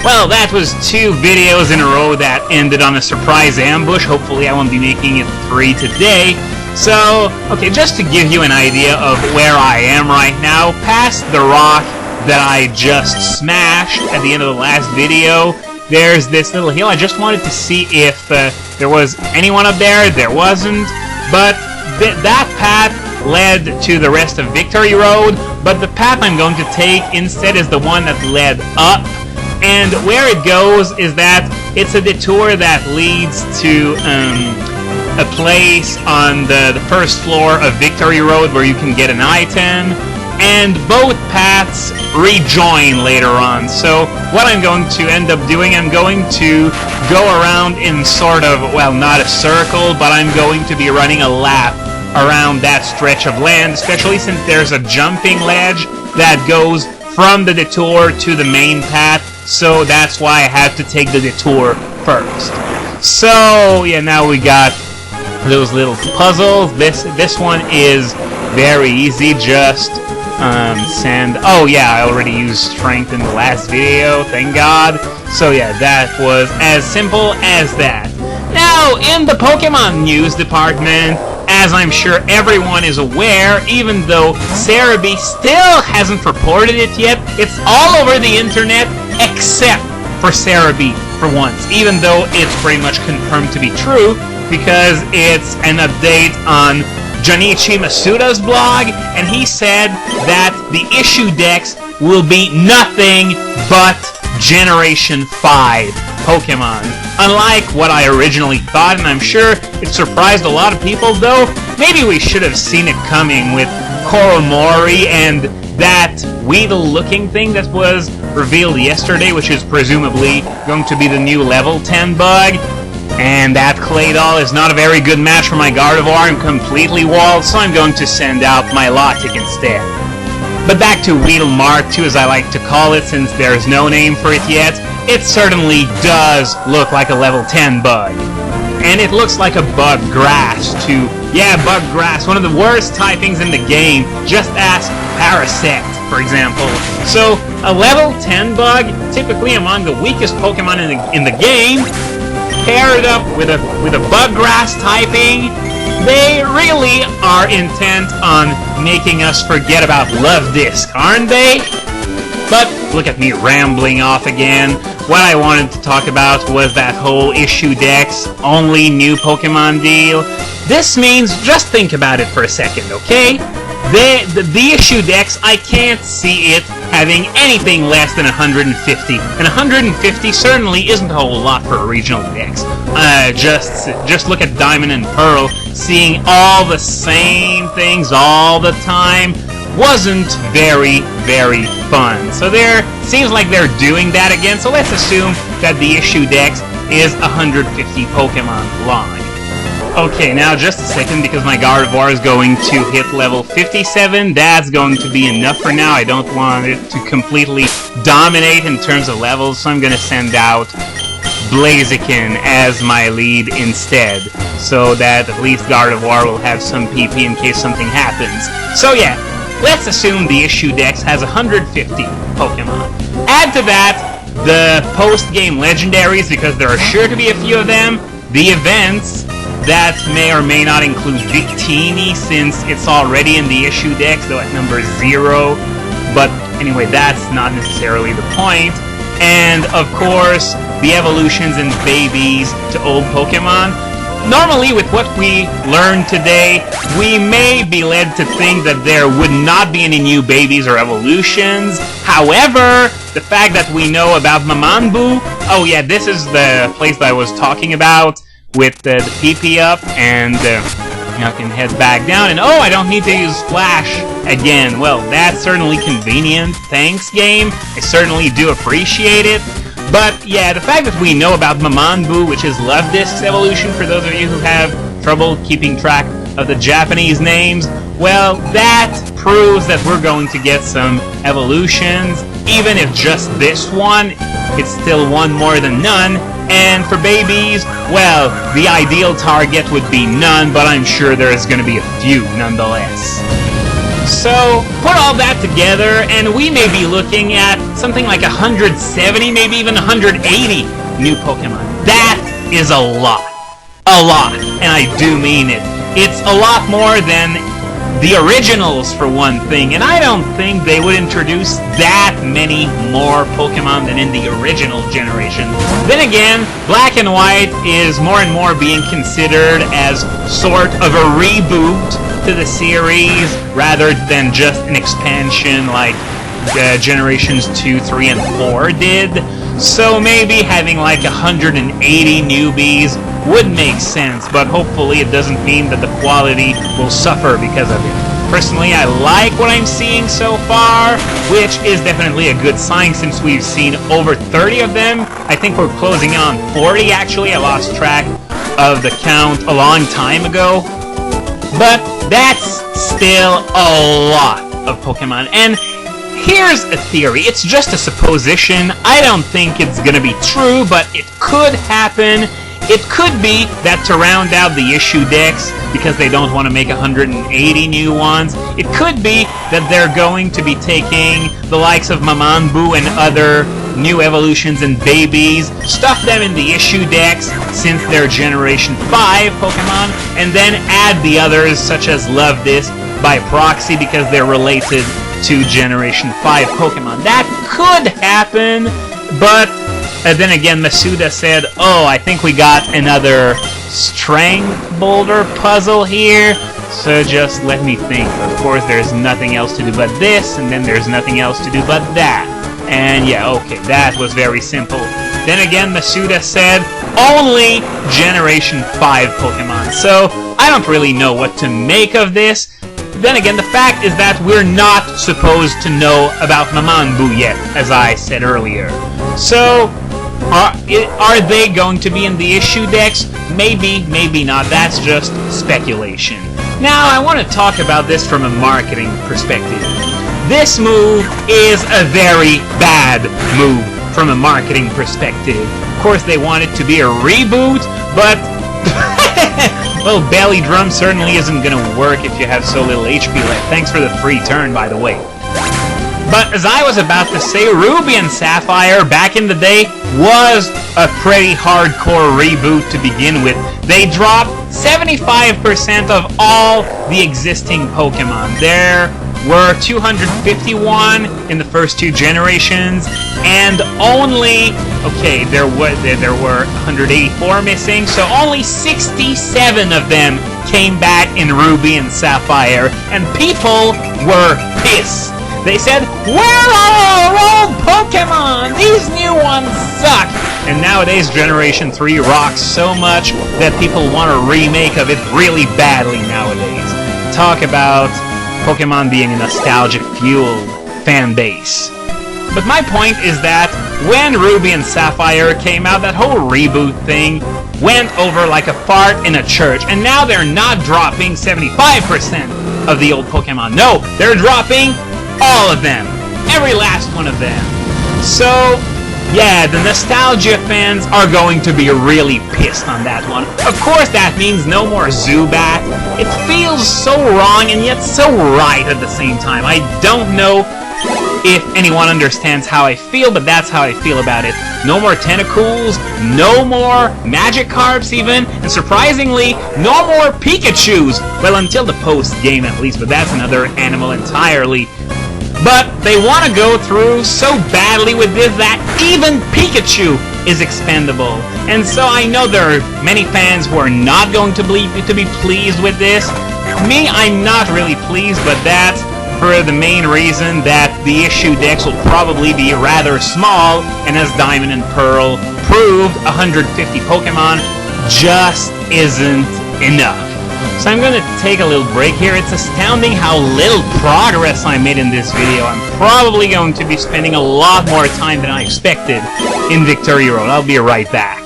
Well, that was 2 videos in a row that ended on a surprise ambush. Hopefully I won't be making it 3 today. So, okay, just to give you an idea of where I am right now, past the rock that I just smashed at the end of the last video, there's this little hill. I just wanted to see if there was anyone up there. There wasn't, but that path led to the rest of Victory Road, but the path I'm going to take instead is the one that led up, and where it goes is that it's a detour that leads to a place on the first floor of Victory Road where you can get an item, and both paths rejoin later on. So what I'm going to end up doing, I'm going to go around in sort of, well, not a circle, but I'm going to be running a lap around that stretch of land, especially since there's a jumping ledge that goes from the detour to the main path, so that's why I have to take the detour first. So, yeah, now we got those little puzzles. This one is very easy, just send... Oh yeah, I already used strength in the last video, thank God. So yeah, that was as simple as that. Now, in the Pokemon news department, as I'm sure everyone is aware, even though Cerebi still hasn't reported it yet, it's all over the internet except for Cerebi for once, even though it's pretty much confirmed to be true, because it's an update on Junichi Masuda's blog, and he said that the Isshu Dex will be nothing but Generation 5 Pokemon. Unlike what I originally thought, and I'm sure it surprised a lot of people, though maybe we should have seen it coming with Koromori and that Weedle-looking thing that was revealed yesterday, which is presumably going to be the new level 10 bug. And that clay doll is not a very good match for my Gardevoir. I'm completely walled, so I'm going to send out my Lotic instead. But back to Weedle Mark II, as I like to call it, since there's no name for it yet, it certainly does look like a level 10 bug. And it looks like a bug grass, too. Yeah, bug grass, one of the worst typings in the game. Just ask Parasect, for example. So, a level 10 bug, typically among the weakest Pokemon in the game, paired up with a bug grass typing, they really are intent on making us forget about Luvdisc, aren't they? But look at me rambling off again. What I wanted to talk about was that whole Isshu Dex only new Pokemon deal. This means, just think about it for a second, okay? The Isshu Dex, I can't see it having anything less than 150. And 150 certainly isn't a whole lot for a regional Dex. Just look at Diamond and Pearl. Seeing all the same things all the time wasn't very, very fun. So seems like they're doing that again, so let's assume that the Isshu Dex is 150 Pokemon long. Okay, now just a second, because my Gardevoir is going to hit level 57. That's going to be enough for now. I don't want it to completely dominate in terms of levels, so I'm going to send out Blaziken as my lead instead, so that at least Gardevoir will have some PP in case something happens. So yeah, let's assume the Isshu Dex has 150 Pokemon. Add to that the post-game legendaries, because there are sure to be a few of them, the events that may or may not include Victini, since it's already in the Isshu Dex, though at number 0. But anyway, that's not necessarily the point. And of course, the evolutions and babies to old Pokemon. Normally, with what we learned today, we may be led to think that there would not be any new babies or evolutions. However, the fact that we know about Mamanbu, oh yeah, this is the place that I was talking about, with the PP up, and I can head back down, and oh, I don't need to use Flash again. Well, that's certainly convenient. Thanks, game. I certainly do appreciate it. But yeah, the fact that we know about Mamanbu, which is Luvdisc's evolution, for those of you who have trouble keeping track of the Japanese names, well, that proves that we're going to get some evolutions. Even if just this one, it's still one more than none. And for babies, well, the ideal target would be none, but I'm sure there's going to be a few nonetheless. So, put all that together, and we may be looking at something like 170, maybe even 180 new Pokemon. That is a lot. A lot. And I do mean it. It's a lot more than the originals, for one thing, and I don't think they would introduce that many more Pokemon than in the original generation. Then again, Black and White is more and more being considered as sort of a reboot to the series, rather than just an expansion like generations 2, 3, and 4 did. So maybe having like 180 newbies would make sense, but hopefully it doesn't mean that the quality will suffer because of it. Personally, I like what I'm seeing so far, which is definitely a good sign since we've seen over 30 of them. I think we're closing in on 40 actually. I lost track of the count a long time ago. But that's still a lot of Pokemon. And here's a theory. It's just a supposition. I don't think it's gonna be true, but it could happen. It could be that to round out the Isshu Dex, because they don't want to make 180 new ones, it could be that they're going to be taking the likes of Mamanbu and other new evolutions and babies, stuff them in the Isshu Dex since they're Generation 5 Pokemon, and then add the others such as Luvdisc by proxy because they're related to Generation 5 Pokemon. That could happen, but then again, Masuda said, oh, I think we got another strength boulder puzzle here, so just let me think. Of course, there's nothing else to do but this, and then there's nothing else to do but that. And yeah, okay, that was very simple. Then again, Masuda said, only Generation 5 Pokemon, so I don't really know what to make of this. Then again, the fact is that we're not supposed to know about Mamanbu yet, as I said earlier. So, are they going to be in the Isshu Dex? Maybe, maybe not. That's just speculation. Now, I want to talk about this from a marketing perspective. This move is a very bad move from a marketing perspective. Of course, they want it to be a reboot, but well, Belly Drum certainly isn't going to work if you have so little HP left. Thanks for the free turn, by the way. But as I was about to say, Ruby and Sapphire back in the day was a pretty hardcore reboot to begin with. They dropped 75% of all the existing Pokemon. There were 251 in the first two generations, and only, okay, there were 184 missing, so only 67 of them came back in Ruby and Sapphire, and people were pissed. They said, where are our old Pokemon? These new ones suck! And nowadays, Generation 3 rocks so much that people want a remake of it really badly nowadays. Talk about Pokemon being a nostalgia-fueled fan base. But my point is that when Ruby and Sapphire came out, that whole reboot thing went over like a fart in a church, and now they're not dropping 75% of the old Pokemon. No, they're dropping all of them. Every last one of them. So, yeah, the nostalgia fans are going to be really pissed on that one. Of course, that means no more Zubat. It feels so wrong and yet so right at the same time. I don't know if anyone understands how I feel, but that's how I feel about it. No more Tentacools, no more Magikarps even, and surprisingly, no more Pikachus. Well, until the post-game at least, but that's another animal entirely. But they want to go through so badly with this that even Pikachu is expendable. And so I know there are many fans who are not going to be pleased with this. Me, I'm not really pleased, but that's for the main reason that the Isshu Dex will probably be rather small, and as Diamond and Pearl proved, 150 Pokemon just isn't enough. So I'm going to take a little break here. It's astounding how little progress I made in this video. I'm probably going to be spending a lot more time than I expected in Victory Road. I'll be right back.